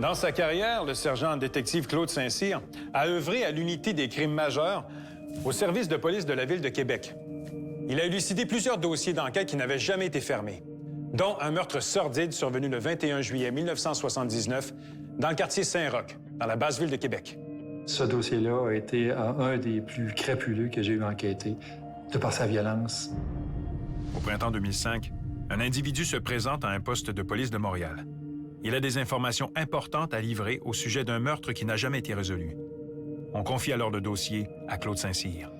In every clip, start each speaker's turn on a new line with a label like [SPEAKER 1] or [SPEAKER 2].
[SPEAKER 1] Dans sa carrière, le sergent détective Claude Saint-Cyr a œuvré à l'unité des crimes majeurs au service de police de la Ville de Québec. Il a élucidé plusieurs dossiers d'enquête qui n'avaient jamais été fermés, dont un meurtre sordide survenu le 21 juillet 1979 dans le quartier Saint-Roch, dans la basse ville de Québec.
[SPEAKER 2] Ce dossier-là a été un des plus crapuleux que j'ai eu à enquêter, de par sa violence.
[SPEAKER 1] Au printemps 2005, un individu se présente à un poste de police de Montréal. Il a des informations importantes à livrer au sujet d'un meurtre qui n'a jamais été résolu. On confie alors le dossier à Claude Saint-Cyr.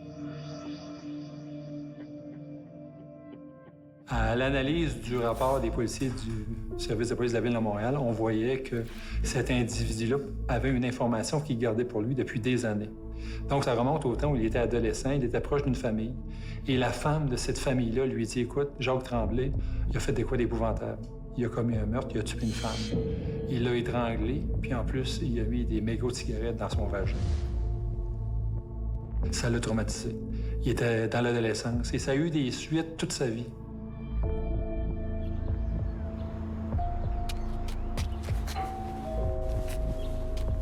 [SPEAKER 2] À l'analyse du rapport des policiers du service de police de la Ville de Montréal, on voyait que cet individu-là avait une information qu'il gardait pour lui depuis des années. Donc, ça remonte au temps où il était adolescent, il était proche d'une famille. Et la femme de cette famille-là lui dit, écoute, Jacques Tremblay, il a fait des quoi d'épouvantable. Il a commis un meurtre, il a tué une femme. Il l'a étranglée, puis en plus, il a mis des mégots de cigarettes dans son vagin. Ça l'a traumatisé. Il était dans l'adolescence et ça a eu des suites toute sa vie.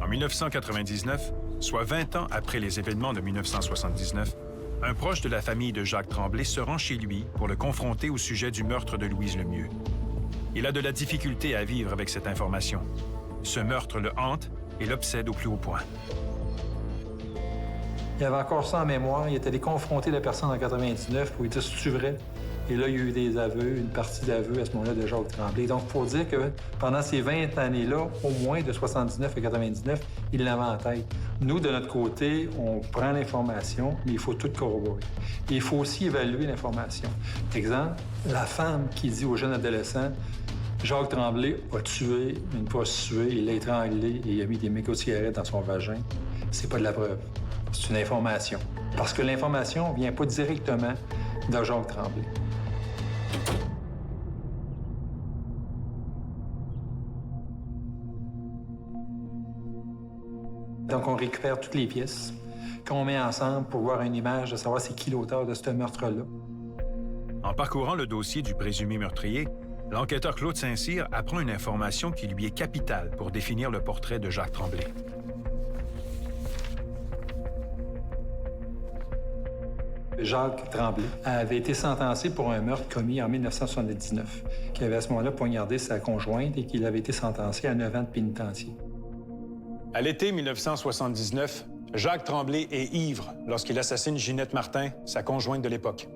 [SPEAKER 1] En 1999, soit 20 ans après les événements de 1979, un proche de la famille de Jacques Tremblay se rend chez lui pour le confronter au sujet du meurtre de Louise Lemieux. Il a de la difficulté à vivre avec cette information. Ce meurtre le hante et l'obsède au plus haut point.
[SPEAKER 2] Il avait encore ça en mémoire. Il était allé confronter la personne en 99 pour lui dire « C'est-tu vrai? » Et là, il y a eu des aveux, une partie d'aveux à ce moment-là de Jacques Tremblay. Donc, pour dire que pendant ces 20 années-là, au moins de 79 à 99, il l'avait en tête. Nous, de notre côté, on prend l'information, mais il faut tout corroborer. Et il faut aussi évaluer l'information. Exemple, la femme qui dit au jeune adolescent « Jacques Tremblay a tué une prostituée, il l'a étranglée et il a mis des mégots de cigarettes dans son vagin », c'est pas de la preuve. C'est une information. Parce que l'information vient pas directement de Jacques Tremblay. Donc, on récupère toutes les pièces qu'on met ensemble pour voir une image de savoir c'est qui l'auteur de ce meurtre-là.
[SPEAKER 1] En parcourant le dossier du présumé meurtrier, l'enquêteur Claude Saint-Cyr apprend une information qui lui est capitale pour définir le portrait de Jacques Tremblay.
[SPEAKER 2] Jacques Tremblay avait été sentencé pour un meurtre commis en 1979, qui avait à ce moment-là poignardé sa conjointe et qu'il avait été sentencé à 9 ans de pénitencier.
[SPEAKER 1] À l'été 1979, Jacques Tremblay est ivre lorsqu'il assassine Ginette Martin, sa conjointe de l'époque.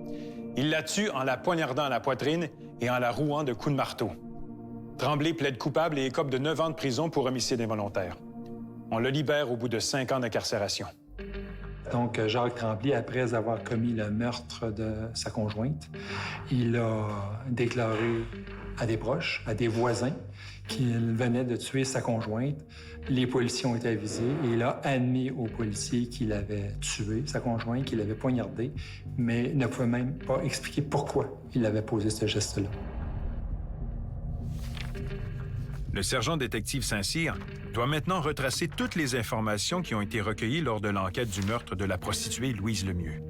[SPEAKER 1] Il la tue en la poignardant à la poitrine et en la rouant de coups de marteau. Tremblay plaide coupable et écope de 9 ans de prison pour homicide involontaire. On le libère au bout de 5 ans d'incarcération.
[SPEAKER 2] Donc, Jacques Tremblay, après avoir commis le meurtre de sa conjointe, il a déclaré à des proches, à des voisins, qu'il venait de tuer sa conjointe. Les policiers ont été avisés et il a admis aux policiers qu'il avait tué sa conjointe, qu'il avait poignardé, mais ne pouvait même pas expliquer pourquoi il avait posé ce geste-là.
[SPEAKER 1] Le sergent détective Saint-Cyr doit maintenant retracer toutes les informations qui ont été recueillies lors de l'enquête du meurtre de la prostituée Louise Lemieux.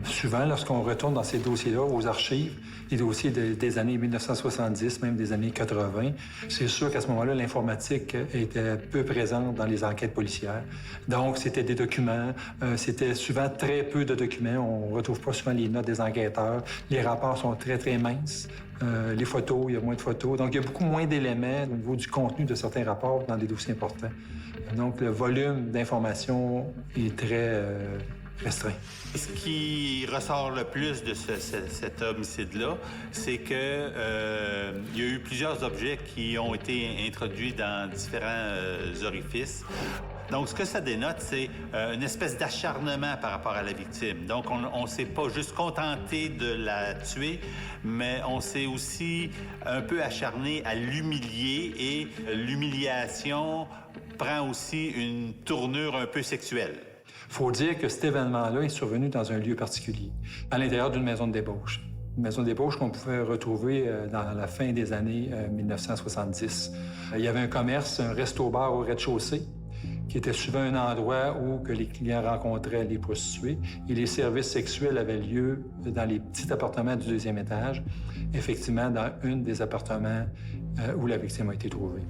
[SPEAKER 2] Souvent, lorsqu'on retourne dans ces dossiers-là, aux archives, les dossiers des années 1970, même des années 80, c'est sûr qu'à ce moment-là, l'informatique était peu présente dans les enquêtes policières. Donc, c'était des documents, c'était souvent très peu de documents. On ne retrouve pas souvent les notes des enquêteurs. Les rapports sont très, très minces. Les photos, il y a moins de photos. Donc, il y a beaucoup moins d'éléments au niveau du contenu de certains rapports dans des dossiers importants. Donc, le volume d'informations est très restreint.
[SPEAKER 3] Ce qui ressort le plus de cet homicide-là, c'est que il y a eu plusieurs objets qui ont été introduits dans différents orifices. Donc, ce que ça dénote, c'est une espèce d'acharnement par rapport à la victime. Donc, on s'est pas juste contenté de la tuer, mais on s'est aussi un peu acharné à l'humilier et l'humiliation prend aussi une tournure un peu sexuelle.
[SPEAKER 2] Il faut dire que cet événement-là est survenu dans un lieu particulier, à l'intérieur d'une maison de débauche. Une maison de débauche qu'on pouvait retrouver dans la fin des années 1970. Il y avait un commerce, un resto-bar au rez-de-chaussée, qui était souvent un endroit où que les clients rencontraient les prostituées et les services sexuels avaient lieu dans les petits appartements du deuxième étage. Effectivement, dans un des appartements où la victime a été trouvée.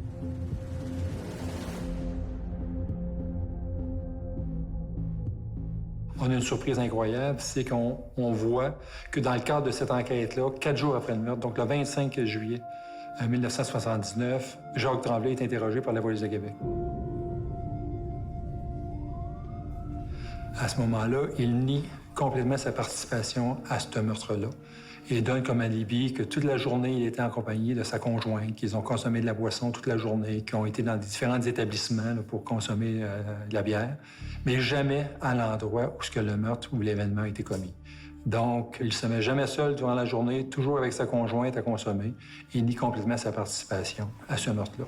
[SPEAKER 2] On a une surprise incroyable, c'est qu'on voit que dans le cadre de cette enquête-là, 4 jours après le meurtre, donc le 25 juillet 1979, Jacques Tremblay est interrogé par la police de Québec. À ce moment-là, il nie complètement sa participation à ce meurtre-là. Il donne comme alibi que toute la journée, il était en compagnie de sa conjointe, qu'ils ont consommé de la boisson toute la journée, qu'ils ont été dans différents établissements là, pour consommer de la bière, mais jamais à l'endroit où le meurtre ou l'événement a été commis. Donc, il ne se met jamais seul durant la journée, toujours avec sa conjointe à consommer. Il nie complètement sa participation à ce meurtre-là.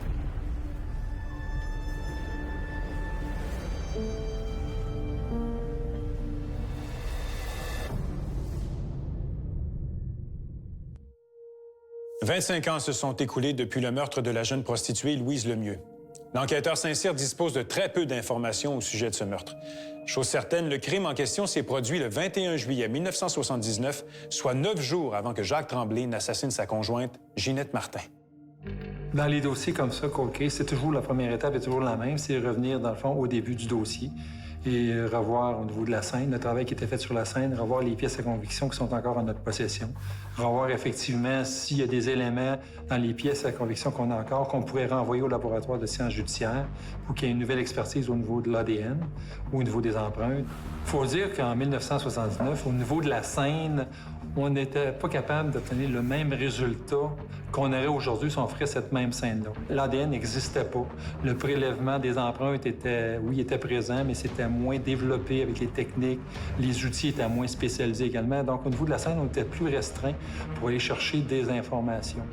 [SPEAKER 2] «
[SPEAKER 1] 25 ans se sont écoulés depuis le meurtre de la jeune prostituée Louise Lemieux. L'enquêteur Saint-Cyr dispose de très peu d'informations au sujet de ce meurtre. Chose certaine, le crime en question s'est produit le 21 juillet 1979, soit 9 jours avant que Jacques Tremblay n'assassine sa conjointe, Ginette Martin.
[SPEAKER 2] Dans les dossiers comme ça, cold case, c'est toujours la première étape est toujours la même, c'est revenir, dans le fond, au début du dossier et revoir au niveau de la scène, le travail qui était fait sur la scène, revoir les pièces à conviction qui sont encore en notre possession, revoir effectivement s'il y a des éléments dans les pièces à conviction qu'on a encore, qu'on pourrait renvoyer au laboratoire de sciences judiciaires pour qu'il y ait une nouvelle expertise au niveau de l'ADN ou au niveau des empreintes. Il faut dire qu'en 1979, au niveau de la scène, on n'était pas capable d'obtenir le même résultat qu'on aurait aujourd'hui si on ferait cette même scène-là. L'ADN n'existait pas. Le prélèvement des empreintes était présent, mais c'était moins développé avec les techniques. Les outils étaient moins spécialisés également. Donc, au niveau de la scène, on était plus restreint pour aller chercher des informations.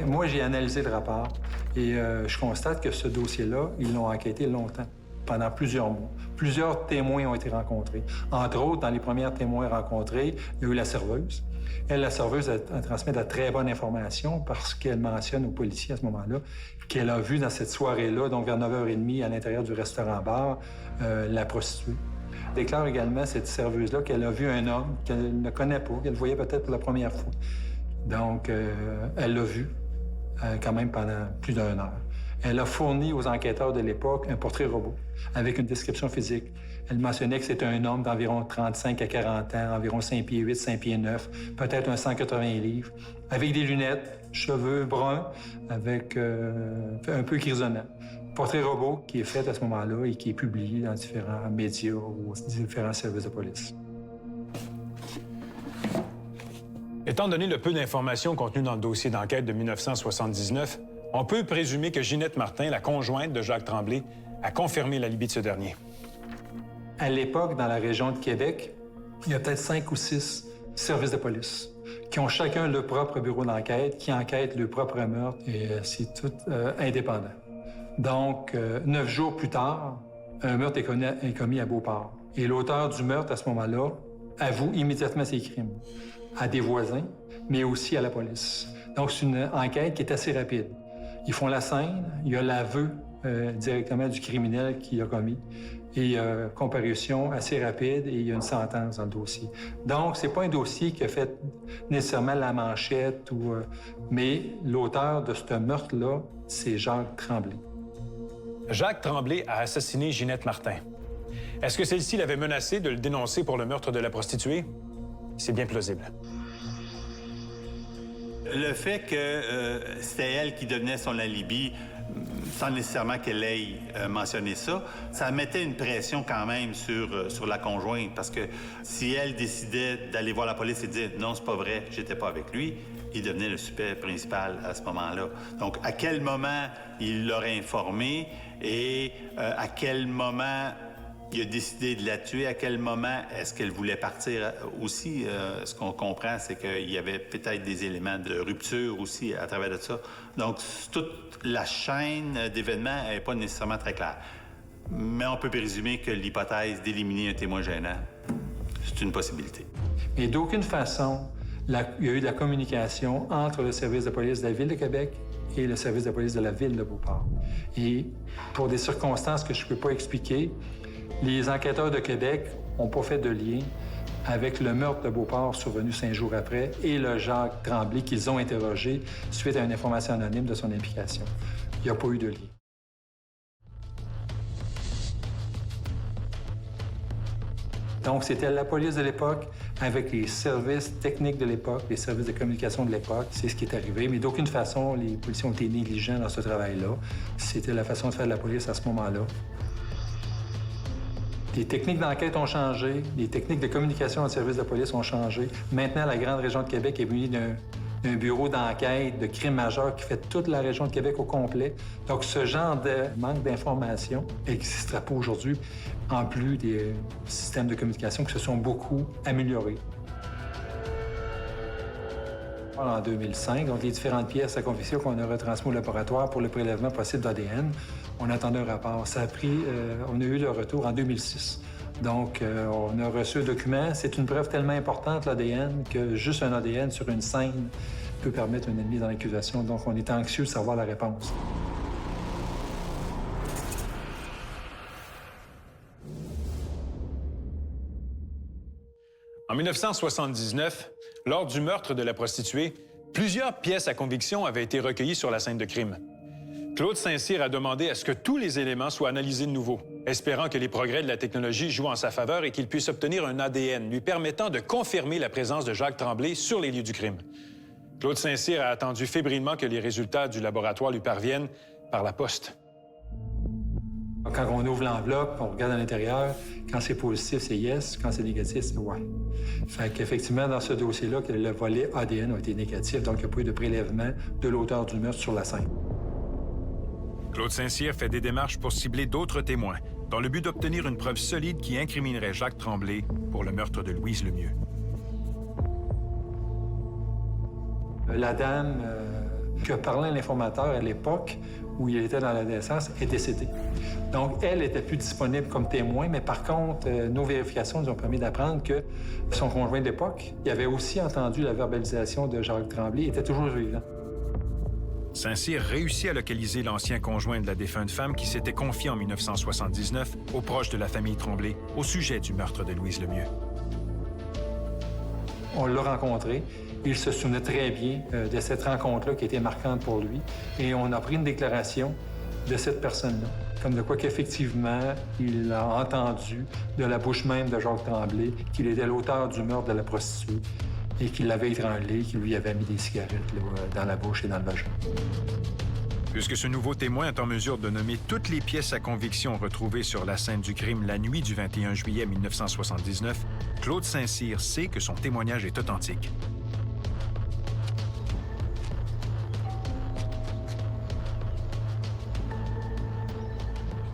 [SPEAKER 2] Moi, j'ai analysé le rapport et je constate que ce dossier-là, ils l'ont enquêté longtemps, pendant plusieurs mois. Plusieurs témoins ont été rencontrés. Entre autres, dans les premiers témoins rencontrés, il y a eu la serveuse. Elle, la serveuse, elle transmet de très bonnes informations parce qu'elle mentionne aux policiers à ce moment-là qu'elle a vu dans cette soirée-là, donc vers 9h30, à l'intérieur du restaurant-bar, la prostituée. Elle déclare également, cette serveuse-là, qu'elle a vu un homme qu'elle ne connaît pas, qu'elle voyait peut-être pour la première fois. Donc, elle l'a vu quand même pendant plus d'1 heure. Elle a fourni aux enquêteurs de l'époque un portrait robot avec une description physique. Elle mentionnait que c'était un homme d'environ 35 à 40 ans, environ 5 pieds 8, 5 pieds 9, peut-être un 180 livres, avec des lunettes, cheveux bruns, avec un peu grisonnant. Portrait robot qui est fait à ce moment-là et qui est publié dans différents médias ou différents services de police.
[SPEAKER 1] Étant donné le peu d'informations contenues dans le dossier d'enquête de 1979, on peut présumer que Ginette Martin, la conjointe de Jacques Tremblay, a confirmé l'alibi de ce dernier.
[SPEAKER 2] À l'époque, dans la région de Québec, il y a peut-être 5 ou 6 services de police qui ont chacun leur propre bureau d'enquête, qui enquêtent leur propre meurtre, et c'est tout indépendant. Donc, 9 jours plus tard, un meurtre est commis à Beauport. Et l'auteur du meurtre, à ce moment-là, avoue immédiatement ses crimes à des voisins, mais aussi à la police. Donc, c'est une enquête qui est assez rapide. Ils font la scène, il y a l'aveu directement du criminel qui l'a commis, et comparution assez rapide, et il y a une sentence dans le dossier. Donc, c'est pas un dossier qui a fait nécessairement la manchette, mais l'auteur de ce meurtre-là, c'est Jacques Tremblay.
[SPEAKER 1] Jacques Tremblay a assassiné Ginette Martin. Est-ce que celle-ci l'avait menacé de le dénoncer pour le meurtre de la prostituée? C'est bien plausible.
[SPEAKER 3] Le fait que c'était elle qui devenait son alibi, sans nécessairement qu'elle ait mentionné ça, ça mettait une pression quand même sur la conjointe, parce que si elle décidait d'aller voir la police et de dire « Non, c'est pas vrai, j'étais pas avec lui », il devenait le suspect principal à ce moment-là. Donc, à quel moment il l'aurait informé et à quel moment il a décidé de la tuer, à quel moment est-ce qu'elle voulait partir aussi? Ce qu'on comprend, c'est qu'il y avait peut-être des éléments de rupture aussi à travers de ça. Donc, toute la chaîne d'événements n'est pas nécessairement très claire. Mais on peut présumer que l'hypothèse d'éliminer un témoin gênant, c'est une possibilité.
[SPEAKER 2] Et d'aucune façon, il y a eu de la communication entre le service de police de la Ville de Québec et le service de police de la Ville de Beauport. Et pour des circonstances que je ne peux pas expliquer, les enquêteurs de Québec n'ont pas fait de lien avec le meurtre de Beauport survenu 5 jours après et le Jacques Tremblay qu'ils ont interrogé suite à une information anonyme de son implication. Il n'y a pas eu de lien. Donc, c'était la police de l'époque avec les services techniques de l'époque, les services de communication de l'époque. C'est ce qui est arrivé, mais d'aucune façon, les policiers ont été négligents dans ce travail-là. C'était la façon de faire de la police à ce moment-là. Les techniques d'enquête ont changé, les techniques de communication au service de police ont changé. Maintenant, la grande région de Québec est munie d'un bureau d'enquête de crimes majeurs qui fait toute la région de Québec au complet. Donc, ce genre de manque d'information n'existerait pas aujourd'hui, en plus des systèmes de communication qui se sont beaucoup améliorés. En 2005, donc les différentes pièces à conviction qu'on a retransmises au laboratoire pour le prélèvement possible d'ADN, on attendait un rapport. Ça a pris, on a eu le retour en 2006. Donc, on a reçu un document. C'est une preuve tellement importante, l'ADN, que juste un ADN sur une scène peut permettre une mise dans l'accusation. Donc, on est anxieux de savoir la réponse.
[SPEAKER 1] En 1979, lors du meurtre de la prostituée, plusieurs pièces à conviction avaient été recueillies sur la scène de crime. Claude Saint-Cyr a demandé à ce que tous les éléments soient analysés de nouveau, espérant que les progrès de la technologie jouent en sa faveur et qu'il puisse obtenir un ADN lui permettant de confirmer la présence de Jacques Tremblay sur les lieux du crime. Claude Saint-Cyr a attendu fébrilement que les résultats du laboratoire lui parviennent par la poste.
[SPEAKER 2] Quand on ouvre l'enveloppe, on regarde à l'intérieur, quand c'est positif, c'est yes, quand c'est négatif, c'est ouais. Fait qu'effectivement, dans ce dossier-là, le volet ADN a été négatif, donc il n'y a pas eu de prélèvement de l'auteur du meurtre sur la scène.
[SPEAKER 1] Claude Saint-Cyr fait des démarches pour cibler d'autres témoins, dans le but d'obtenir une preuve solide qui incriminerait Jacques Tremblay pour le meurtre de Louise Lemieux.
[SPEAKER 2] La dame qui a parlé à l'informateur à l'époque où il était dans la naissance est décédée. Donc, elle n'était plus disponible comme témoin, mais par contre, nos vérifications nous ont permis d'apprendre que son conjoint d'époque, il avait aussi entendu la verbalisation de Jacques Tremblay, était toujours vivant.
[SPEAKER 1] Saint-Cyr réussit à localiser l'ancien conjoint de la défunte femme qui s'était confié en 1979 aux proches de la famille Tremblay au sujet du meurtre de Louise Lemieux.
[SPEAKER 2] On l'a rencontré. Il se souvenait très bien de cette rencontre-là qui était marquante pour lui. Et on a pris une déclaration de cette personne-là, comme de quoi qu'effectivement, il a entendu de la bouche même de Jacques Tremblay qu'il était l'auteur du meurtre de la prostituée et qu'il l'avait étranglée, qu'il lui avait mis des cigarettes là, dans la bouche et dans le vagin.
[SPEAKER 1] Puisque ce nouveau témoin est en mesure de nommer toutes les pièces à conviction retrouvées sur la scène du crime la nuit du 21 juillet 1979, Claude Saint-Cyr sait que son témoignage est authentique.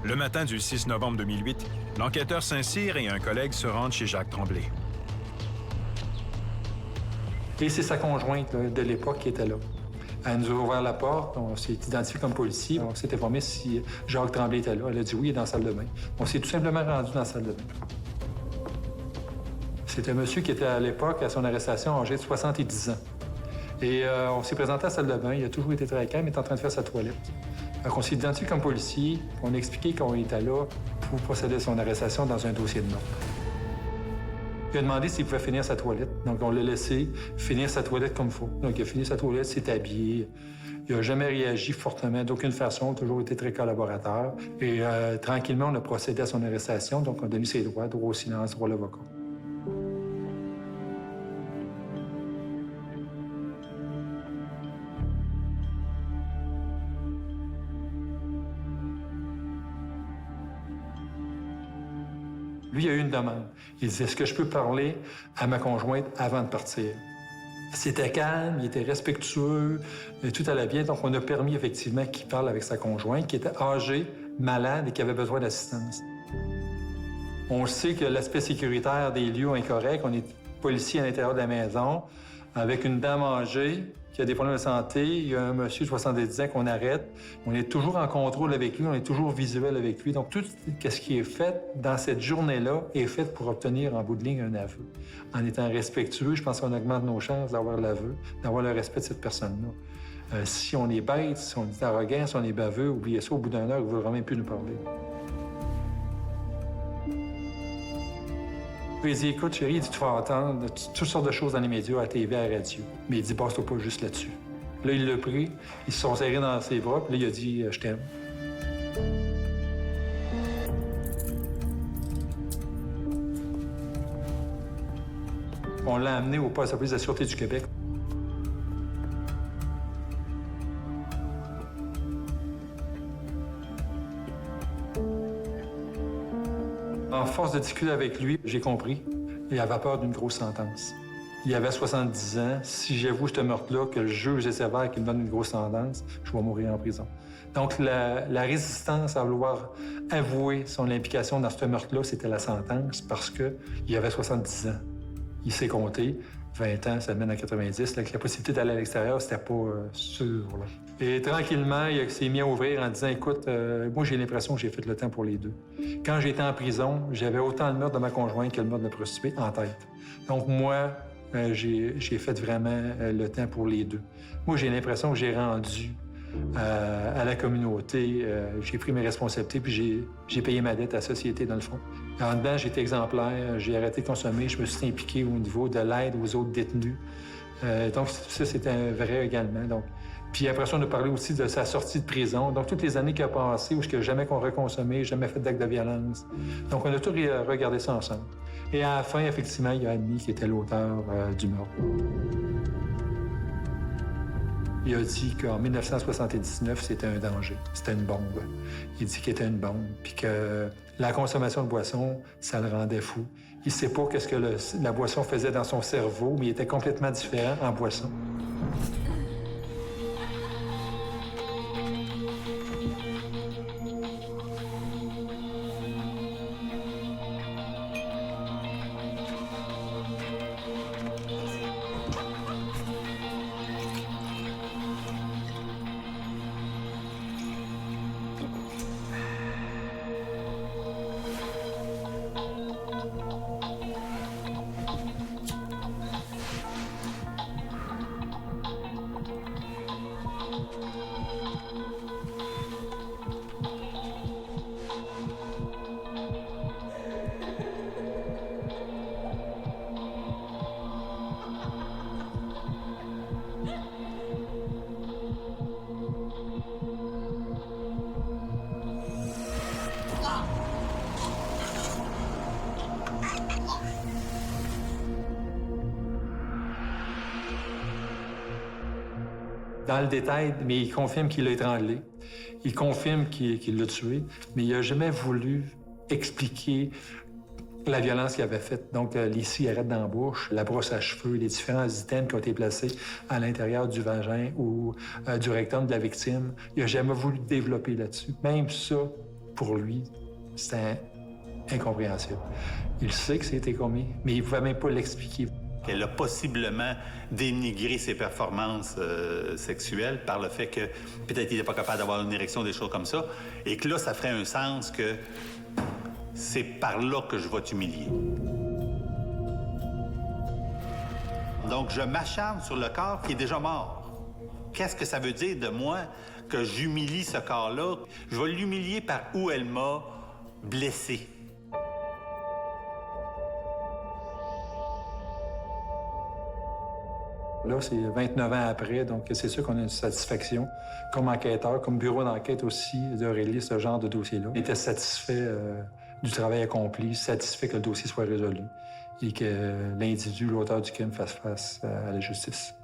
[SPEAKER 1] Le matin du 6 novembre 2008, l'enquêteur Saint-Cyr et un collègue se rendent chez Jacques Tremblay.
[SPEAKER 2] Et c'est sa conjointe là, de l'époque qui était là. Elle nous a ouvert la porte, on s'est identifié comme policier, on s'est informé si Jacques Tremblay était là. Elle a dit oui, il est dans la salle de bain. On s'est tout simplement rendu dans la salle de bain. C'était un monsieur qui était à l'époque, à son arrestation, âgé de 70 ans. Et on s'est présenté à la salle de bain, il a toujours été très calme, il était en train de faire sa toilette. Donc on s'est identifié comme policier, on a expliqué qu'on était là pour procéder à son arrestation dans un dossier de meurtre. Il a demandé s'il pouvait finir sa toilette. Donc, on l'a laissé finir sa toilette comme il faut. Donc, il a fini sa toilette, s'est habillé. Il n'a jamais réagi fortement, d'aucune façon. Il a toujours été très collaborateur. Et tranquillement, on a procédé à son arrestation. Donc, on a donné ses droits, droit au silence, droit à l'avocat. Lui, il a eu une demande. Il disait, est-ce que je peux parler à ma conjointe avant de partir? C'était calme, il était respectueux, tout allait bien. Donc, on a permis effectivement qu'il parle avec sa conjointe, qui était âgée, malade et qui avait besoin d'assistance. On sait que l'aspect sécuritaire des lieux est correct. On est policier à l'intérieur de la maison, avec une dame âgée qui a des problèmes de santé. Il y a un monsieur de 70 ans qu'on arrête. On est toujours en contrôle avec lui, on est toujours visuel avec lui. Donc, tout ce qui est fait dans cette journée-là est fait pour obtenir en bout de ligne un aveu. En étant respectueux, je pense qu'on augmente nos chances d'avoir l'aveu, d'avoir le respect de cette personne-là. Si on est bête, si on est arrogant, si on est baveux, oubliez ça, au bout d'une heure, il ne veut vraiment plus nous parler. Puis il dit, écoute, chérie, il dit, tu vas entendre toutes sortes de choses dans les médias, à la TV, à la radio. Mais il dit, base-toi pas juste là-dessus. Là, il l'a pris, ils se sont serrés dans ses bras, puis là, il a dit, je t'aime. On l'a amené au poste de police de la Sûreté du Québec. En force de discuter avec lui, j'ai compris. Il avait peur d'une grosse sentence. Il avait 70 ans. Si j'avoue ce meurtre-là, que le juge est sévère, qu'il me donne une grosse sentence, je vais mourir en prison. Donc, la résistance à vouloir avouer son implication dans ce meurtre-là, c'était la sentence parce qu'il avait 70 ans. Il s'est compté. 20 ans, ça le mène à 90. Avec la possibilité d'aller à l'extérieur, c'était pas sûr. Là. Et tranquillement, il s'est mis à ouvrir en disant, écoute, moi, j'ai l'impression que j'ai fait le temps pour les deux. Quand j'étais en prison, j'avais autant le meurtre de ma conjointe que le meurtre de la prostituée en tête. Donc, moi, j'ai fait vraiment le temps pour les deux. Moi, j'ai l'impression que j'ai rendu à la communauté, j'ai pris mes responsabilités, puis j'ai payé ma dette à la société, dans le fond. En dedans, j'étais exemplaire, j'ai arrêté de consommer, je me suis impliqué au niveau de l'aide aux autres détenus. Donc, ça, c'était un vrai également. Donc, puis après ça, on a parlé aussi de sa sortie de prison. Donc, toutes les années qu'il a passées, où il n'a jamais reconsommé, jamais fait d'acte de violence. Donc, on a tout regardé ça ensemble. Et à la fin, effectivement, il a admis qu'il était l'auteur du meurtre. Il a dit qu'en 1979, c'était un danger, c'était une bombe. Il dit qu'il était une bombe, puis que la consommation de boissons, ça le rendait fou. Il ne sait pas qu'est-ce que la boisson faisait dans son cerveau, mais il était complètement différent en boisson. Dans le détail, mais il confirme qu'il l'a étranglé. Il confirme qu'il l'a tué, mais il n'a jamais voulu expliquer la violence qu'il avait faite. Donc, les cigarettes dans la bouche, la brosse à cheveux, les différents items qui ont été placés à l'intérieur du vagin ou du rectum de la victime. Il n'a jamais voulu développer là-dessus. Même ça, pour lui, c'était incompréhensible. Il sait que c'était commis, mais il ne pouvait même pas l'expliquer.
[SPEAKER 3] Elle a possiblement dénigré ses performances sexuelles par le fait que peut-être qu'il n'est pas capable d'avoir une érection, des choses comme ça, et que là, ça ferait un sens que c'est par là que je vais t'humilier. Donc, je m'acharne sur le corps qui est déjà mort. Qu'est-ce que ça veut dire de moi que j'humilie ce corps-là? Je vais l'humilier par où elle m'a blessé.
[SPEAKER 2] Là, c'est 29 ans après, donc c'est sûr qu'on a une satisfaction comme enquêteur, comme bureau d'enquête aussi, de régler ce genre de dossier-là. On était satisfait du travail accompli, satisfait que le dossier soit résolu et que l'individu, l'auteur du crime, fasse face à la justice.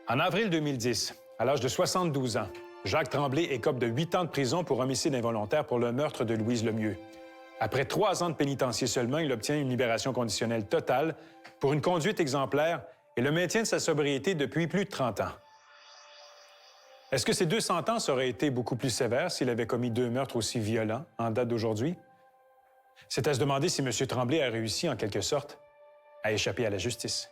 [SPEAKER 1] En avril 2010, à l'âge de 72 ans, Jacques Tremblay écope de 8 ans de prison pour homicide involontaire pour le meurtre de Louise Lemieux. Après 3 ans de pénitencier seulement, il obtient une libération conditionnelle totale pour une conduite exemplaire et le maintien de sa sobriété depuis plus de 30 ans. Est-ce que ces 2 sentences auraient été beaucoup plus sévères s'il avait commis 2 meurtres aussi violents en date d'aujourd'hui? C'est à se demander si M. Tremblay a réussi, en quelque sorte, à échapper à la justice.